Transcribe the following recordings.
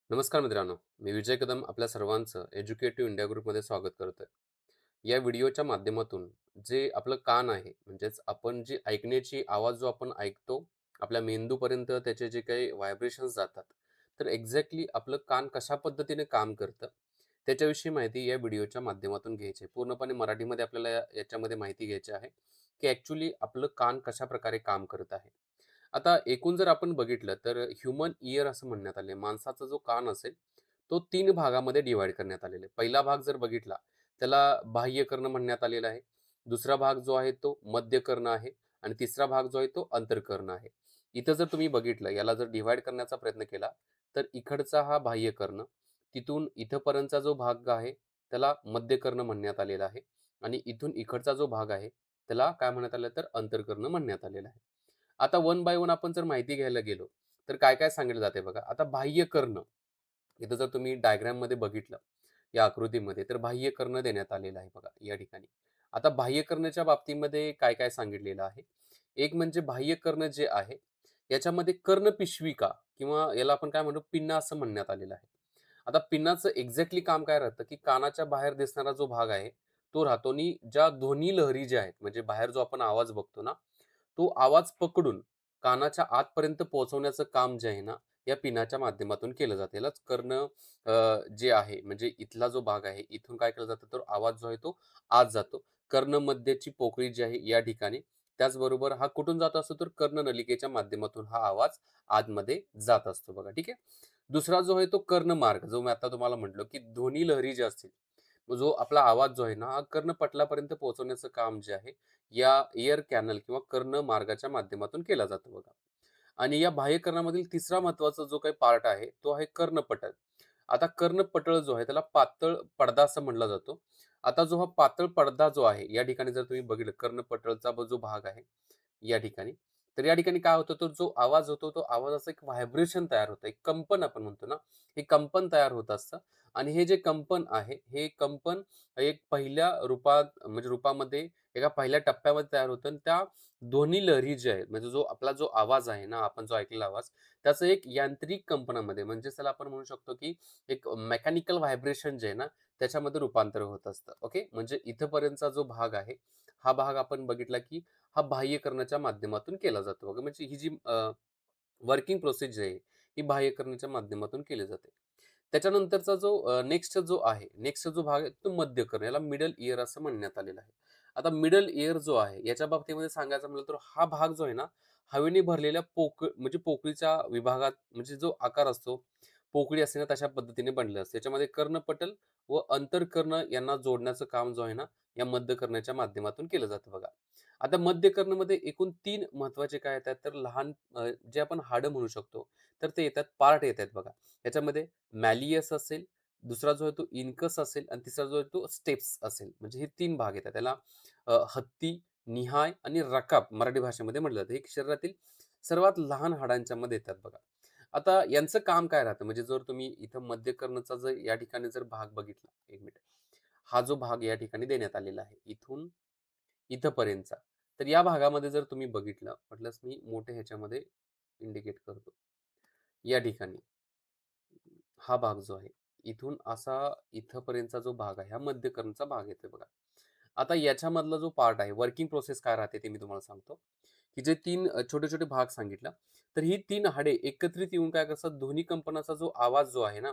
नमस्कार मित्रांनो, मी विजय कदम आपल्या सर्वांचं एज्युकेटिव्ह इंडिया ग्रुपमध्ये स्वागत करतोय. या व्हिडिओच्या माध्यमातून जे आपलं कान आहे, म्हणजेच आपण जी ऐकण्याची आवाज जो आपण ऐकतो, आपल्या मेंदूपर्यंत त्याचे जे काही व्हायब्रेशन्स जातात, तर एक्झॅक्टली आपलं कान कशा पद्धतीने काम करतं, त्याच्याविषयी माहिती या व्हिडिओच्या माध्यमातून घ्यायची आहे. पूर्णपणे मराठीमध्ये आपल्याला याच्यामध्ये माहिती घ्यायची आहे, की ॲक्चुअली आपलं कान कशाप्रकारे काम करत आहे. आता एकूण जर आपण बघितलं तर ह्युमन इयर असं म्हणण्यात आले. माणसाचा जो कान असेल, तो 3 भागामध्ये डिव्हाईड करण्यात आलेला आहे. पहिला भाग जर बघितला, त्याला बाह्य कर्ण म्हणण्यात आलेला आहे. दुसरा भाग जो आहे तो मध्य कर्ण आहे आणि तिसरा भाग जो आहे तो अंतर्कर्ण आहे. इथं जर तुम्ही बघितलं, याला जर डिव्हाईड करण्याचा प्रयत्न केला, तर इकडचा हा बाह्य कर्ण, तिथून इथपर्यंतचा जो भाग आहे, त्याला मध्य कर्ण म्हणण्यात आलेला आहे आणि इथून इकडचा जो भाग आहे, त्याला काय म्हणण्यात आलं तर अंतर्कर्ण म्हणण्यात आलेलं आहे. आता वन बाय वन आपण जर माहिती घ्यायला गेलो, तर काय-काय सांगितलं जाते बघा. आता बाह्य कर्ण, इथं जर तुम्ही डायग्राममध्ये बघितलं, या आकृतीमध्ये, तर बाह्य कर्ण देण्यात आलेलं आहे बघा या ठिकाणी. आता बाह्य कर्णच्या बाबतीमध्ये काय-काय सांगितलेलं आहे. एक म्हणजे बाह्य कर्ण जे आहे, याच्यामध्ये कर्णपिशविका किंवा याला आपण काय म्हणतो पिन्ना असं म्हणण्यात आलेलं आहे. आता पिन्नाचं एक्झॅक्टली काम काय राहतं, की कानाच्या बाहेर दिसणारा जो भाग आहे, तो राहतो आणि ज्या ध्वनी लहरी ज्या आहेत, म्हणजे बाहेर जो आपण आवाज बघतो ना, तो आवाज पकडून कानाच्या आतपर्यंत पोहोचवण्याचं काम जे आहे ना, या पिनाच्या माध्यमातून केलं जातं. यालाच कर्ण जे आहे म्हणजे इथला जो भाग आहे, इथून काय केलं जातं तर आवाज जो आहे तो आत जातो. कर्णमध्यची पोकळी जी आहे या ठिकाणी. त्याचबरोबर हा कुठून जात असतो तर कर्णनलिकेच्या माध्यमातून हा आवाज आतमध्ये जात असतो बघा, ठीक आहे. दुसरा जो आहे तो कर्णमार्ग, जो मी आता तुम्हाला म्हटलं, की ध्वनी लहरी जी असतील, जो आपला आवाज जो आहे ना, हा कर्णपटलापर्यंत पोहोचवण्याचं काम जे आहे, या एअर कॅनल किंवा कर्ण मार्गाच्या माध्यमातून केला जातो बघा. आणि या बाह्यकर्णामधील तिसरा महत्त्वाचा जो काही पार्ट आहे, तो आहे कर्णपटल. आता कर्णपटल जो आहे, त्याला पातळ पडदा असं म्हटला जातो. आता जो हा पातळ पडदा जो आहे, या ठिकाणी जर तुम्ही बघितलं कर्णपटलचा जो भाग आहे, या ठिकाणी. तर या ठिकाणी काय होतं, तो जो आवाज होतो, तो आवाजाचं एक व्हायब्रेशन तयार होतं. एक कंपन आपण म्हणतो ना, हे कंपन तयार होत असतं आणि हे जे कंपन आहे, हे कंपन एक पहिल्या म्हणजे रूपामध्ये एका पहिल्या टप्प्यामध्ये तयार होतं आणि त्या ध्वनी लहरी जी आहेत, म्हणजे जो आवाज आहे ना, आपण जो ऐकलेला आवाज, त्याचं एक यांत्रिक कंपनामध्ये म्हणजे त्याला आपण म्हणू शकतो, की एक मेकॅनिकल व्हायब्रेशन जे आहे ना, त्याच्यामध्ये रूपांतर होत असतं. ओके. म्हणजे इथपर्यंतचा जो भाग आहे, हा भाग आपण बघितला, की हा बाह्यकरणाच्या माध्यमातून केला जातो बघा. म्हणजे ही जी वर्किंग प्रोसेस जी आहे, ही बाह्यकरणाच्या माध्यमातून केली जाते. त्याच्यानंतरचा जो नेक्स्ट जो भाग आहे तो मध्यकर्ण. याला मिडल इयर असं म्हणण्यात आलेलं आहे. आता मिडल इयर जो आहे, याच्या बाबतीमध्ये सांगायचं म्हटलं तर हा भाग जो आहे ना, हवेने भरलेल्या म्हणजे पोकळीच्या विभागात म्हणजे जो आकार असतो, पोकळी असते ना तशा पद्धतीने बनलेलं असतं. त्याच्यामध्ये कर्णपटल व अंतर्कर्ण यांना जोडण्याचं काम जो आहे ना, या मध्यकर्णाच्या माध्यमातून केलं जातं बघा. आता मध्यकर्णमध्ये एकूण 3 महत्त्वाचे काय येतात तर जे आपण हाडं म्हणू शकतो, तर ते येतात, पार्ट येतात बघा. याच्यामध्ये मॅलियस असेल, दुसरा जो आहे तो इन्कस असेल आणि तिसरा जो आहे तो स्टेप्स असेल. म्हणजे हे 3 भाग येतात. त्याला हत्ती, निहाय आणि रकाब मराठी भाषेमध्ये म्हटलं जातं. हे शरीरातील सर्वात लहान हाडांच्या मध्ये येतात बघा. आता यांचं काम काय राहतं म्हणजे जर तुम्ही इथं मध्यकर्णचा जर या ठिकाणी जर भाग बघितला, 1 मिनिट. हा जो भाग या ठिकाणी देण्यात आलेला आहे, इथून इथपर्यंतचा. तर या भागामध्ये जर तुम्ही बघितलं, वाटल्यास मी मोठ्या ह्याच्यामध्ये इंडिकेट करतो. या ठिकाणी हा भाग जो आहे, इथून असा इथपर्यंतचा जो भाग आहे, हा मध्यकर्णचा भाग येतोय बघा. आता याच्यामधला जो पार्ट आहे, वर्किंग प्रोसेस काय राहते ते मी तुम्हाला सांगतो, की जे 3 छोटे-छोटे भाग सांगितला, तर ही 3 हाडे एकत्रित येऊन काय करतात, ध्वनी कंपनाचा जो आवाज जो आहे ना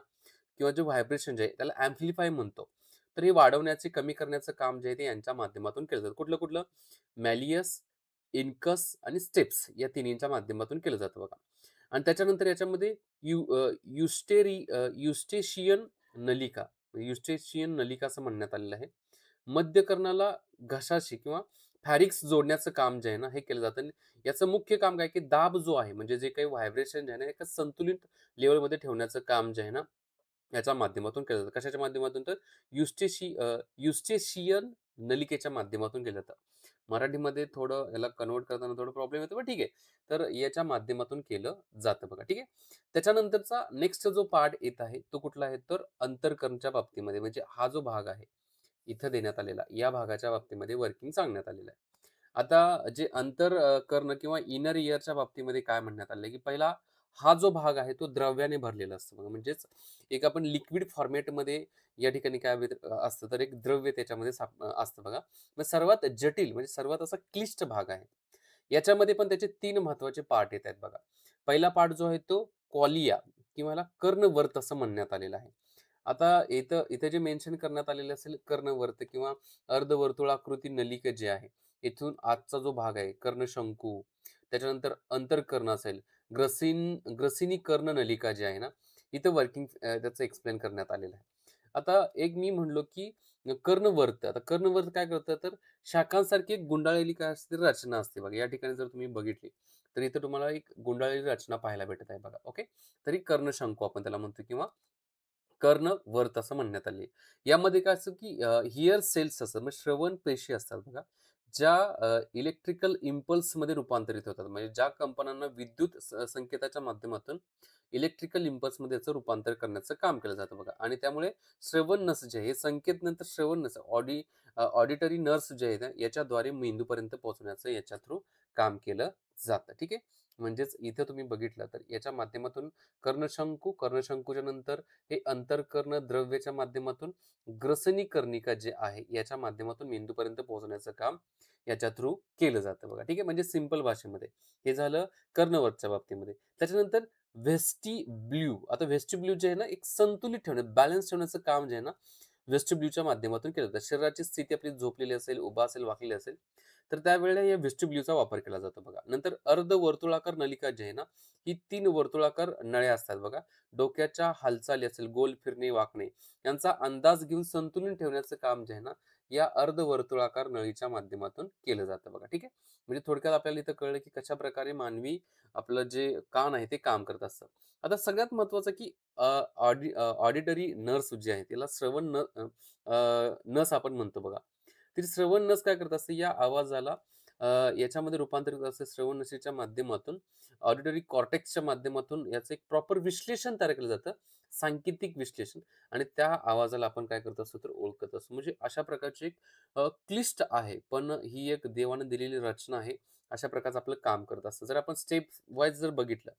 किंवा जे व्हायब्रेशन जे आहे, त्याला एम्प्लिफाय म्हणतो. तर हे वाढवण्याचे, कमी करण्याचं काम जे आहे ते यांच्या माध्यमातून केलं जातं. कुठलं-कुठलं? मॅलियस, इन्कस आणि स्टेप्स या तिन्हींच्या माध्यमातून केलं जातं बघा. आणि त्याच्यानंतर याच्यामध्ये युस्टेशियन नलिका, युस्टेशियन नलिका असं म्हणण्यात आलेलं आहे. मध्य कर्णाला घशाशी किंवा फॅरिक्स जोडण्याचं काम जे आहे ना, हे केलं जातं आणि याचं मुख्य काम काय, की दाब जो आहे, म्हणजे जे काही व्हायब्रेशन जे आहे ना, एका संतुलित लेव्हलमध्ये ठेवण्याचं काम जे आहे ना, याच्या माध्यमातून केलं जातं. कशाच्या माध्यमातून तर युस्टेशियन नलिकेच्या माध्यमातून केलं जातं. मराठीमध्ये थोडं याला कन्व्हर्ट करताना थोडा प्रॉब्लेम येतो, पण ठीक आहे. तर याच्या माध्यमातून केलं जातं बघा, ठीक आहे. त्याच्यानंतरचा नेक्स्ट जो पार्ट येत आहे, तो कुठला आहे तर अंतर्कर्णच्या बाबतीमध्ये म्हणजे हा जो भाग आहे, इथं देण्यात आलेला, या भागाच्या बाबतीमध्ये वर्किंग सांगण्यात आलेलं आहे. आता जे कर्ण किंवा इनर इयरच्या बाबतीमध्ये काय म्हणण्यात आलंय, की पहिला हा जो भाग आहे तो द्रव्याने भरलेला असतो बघा. म्हणजेच एक आपण लिक्विड फॉर्मॅटमध्ये या ठिकाणी काय असतं तर एक द्रव्य त्याच्यामध्ये असतं बघा. मग सर्वात जटिल म्हणजे सर्वात असा क्लिष्ट भाग आहे. याच्यामध्ये पण त्याचे 3 महत्त्वाचे पार्ट येत आहेत बघा. पहिला पार्ट जो आहे तो क्वालिया किंवा याला कर्णवर्त असं म्हणण्यात आलेलं आहे. आता इथं इथे जे मेन्शन करण्यात आलेलं असेल कर्णवर्त किंवा अर्धवर्तुळाकृती नलिका जे आहे, इथून आजचा जो भाग आहे कर्णशंकू, त्याच्यानंतर अंतर्कर्ण असेल, ग्रसिनी कर्ण नलिका जी आहे ना, इथं वर्किंग त्याचं एक्सप्लेन करण्यात आलेलं आहे. आता एक मी म्हणलो की कर्णवर्त. आता कर्णवर्त काय करतं तर शाखांसारखी एक गुंडाळलेली काय असते रचना असते बघा. या ठिकाणी जर तुम्ही बघितली, तर इथे तुम्हाला एक गुंडाळलेली रचना पाहायला भेटत आहे बघा. ओके. तरी कर्णशंकू आपण त्याला म्हणतो किंवा कर्णवर्त असं म्हणण्यात आली. यामध्ये काय असतं की हिअर सेल्स असतात म्हणजे श्रवण पेशी असतात बघा. ज्या इलेक्ट्रिकल इम्पल्समध्ये रूपांतरित होतात. म्हणजे ज्या कंपनांना विद्युत संकेताच्या माध्यमातून इलेक्ट्रिकल इम्पल्समध्ये याचं रूपांतर करण्याचं काम केलं जातं बघा. आणि त्यामुळे श्रवण नस जे आहे, हे संकेत नंतर श्रवण नस ऑडिटरी नर्व्हस जे आहेत ना, याच्याद्वारे मेंदूपर्यंत पोहोचवण्याचं याच्या थ्रू काम केलं जातं. ठीक आहे. म्हणजेच इथे तुम्ही बघितलं तर याच्या माध्यमातून कर्णशंकू, कर्णशंकूच्या नंतर हे अंतर्कर्ण द्रव्याच्या माध्यमातून ग्रसनी कर्णिका जे आहे याच्या माध्यमातून मेंदूपर्यंत पोहोचण्याचं काम याच्या थ्रू केलं जातं बघा. ठीक आहे. म्हणजे सिंपल भाषेमध्ये हे झालं कर्णवर्तच्या बाबतीमध्ये. त्याच्यानंतर व्हेस्टिब्ल्यू. आता व्हेस्टिब्ल्यू जे आहे ना, एक संतुलित ठेवणं, बॅलन्स ठेवण्याचं काम जे आहे ना, व्हेस्टिब्ल्यूच्या माध्यमातून केलं जातं. शरीराची स्थिती आपली झोपलेली असेल, उभा असेल, वाकलेली असेल, तर त्यावेळेला या व्हेस्टिब्ल्यूचा वापर केला जातो बघा. नंतर अर्धवर्तुळाकार नलिका जी आहे ना, ही 3 वर्तुळाकार नळ्या असतात बघा. डोक्याच्या हालचाली असेल, गोल फिरणे, वाकणे यांचा अंदाज घेऊन संतुलन ठेवण्याचं काम जे आहे ना, या अर्धवर्तुळाकार नळीच्या माध्यमातून केलं जातं बघा. ठीक आहे. म्हणजे थोडक्यात आपल्याला इथं कळलं की कशाप्रकारे मानवी आपलं जे कान आहे ते काम करत असतं. आता सगळ्यात महत्त्वाचं की ऑडिटरी नर्व्हस जी आहे तिला नस आपण म्हणतो बघा. ती श्रवण नस काय करत असते या आवाजाला अ, याच्यामध्ये रूपांतरित असते श्रवण नसेच्या माध्यमातून ऑडिटरी कॉर्टेक्सच्या माध्यमातून याचं एक प्रॉपर विश्लेषण तयार केलं जातं. सांकेतिक विश्लेषण आणि त्या आवाजाला आपण काय करत असतो तर ओळखत असतो. म्हणजे अशा प्रकारची एक क्लिष्ट आहे, पण ही एक देवानं दिलेली रचना आहे. अशा प्रकारचं आपलं काम करत असतं. जर आपण स्टेप वाईज जर बघितलं,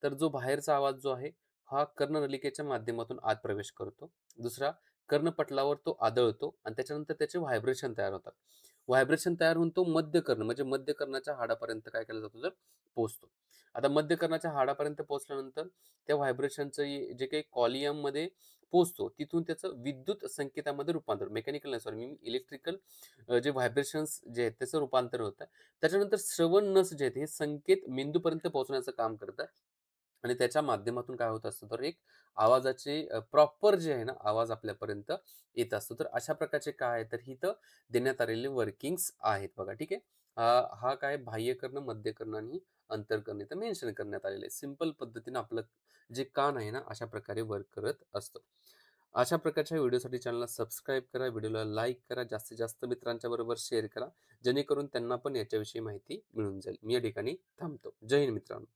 तर जो बाहेरचा आवाज जो आहे, हा कर्णनलिकेच्या माध्यमातून आत प्रवेश करतो. दुसरा कर्णपटलावर तो आदळतो आणि त्याच्यानंतर त्याचे व्हायब्रेशन तयार होतात. व्हायब्रेशन तयार होऊन तो मध्य कर्ण म्हणजे मध्य कर्णाच्या हाडापर्यंत काय केला जातो तर पोहोचतो. आता मध्य कर्णाच्या हाडापर्यंत पोहोचल्यानंतर त्या व्हायब्रेशनचं जे काही कॉलियममध्ये पोहोचतो, तिथून त्याचं विद्युत संकेतामध्ये रूपांतर मेकॅनिकल नाही सॉरी मी इलेक्ट्रिकल जे व्हायब्रेशन्स जे आहेत त्याचं रूपांतर होतं. त्याच्यानंतर श्रवण नस जे आहेत हे संकेत मेंदूपर्यंत पोहोचण्याचं काम करतात आणि त्याच्या माध्यमातून काय होत असतं तर एक आवाजाचे प्रॉपर जे आहे ना आवाज आपल्यापर्यंत येत असतो. तर अशा प्रकारचे काय आहे तर इथं देण्यात आलेले वर्किंग्स आहेत बघा. ठीक आहे. हा काय बाह्यकर्ण, मध्यकर्ण आणि अंतर्कर्ण इथं मेन्शन करण्यात आलेलं आहे. सिंपल पद्धतीने आपलं जे कान आहे ना अशा प्रकारे वर्क करत असतं. अशा प्रकारच्या व्हिडिओसाठी चॅनलला सबस्क्राईब करा, व्हिडिओला लाईक करा, जास्तीत जास्त मित्रांच्या बरोबर शेअर करा, जेणेकरून त्यांना पण याच्याविषयी माहिती मिळून जाईल. मी या ठिकाणी थांबतो. जय हिंद मित्रांनो.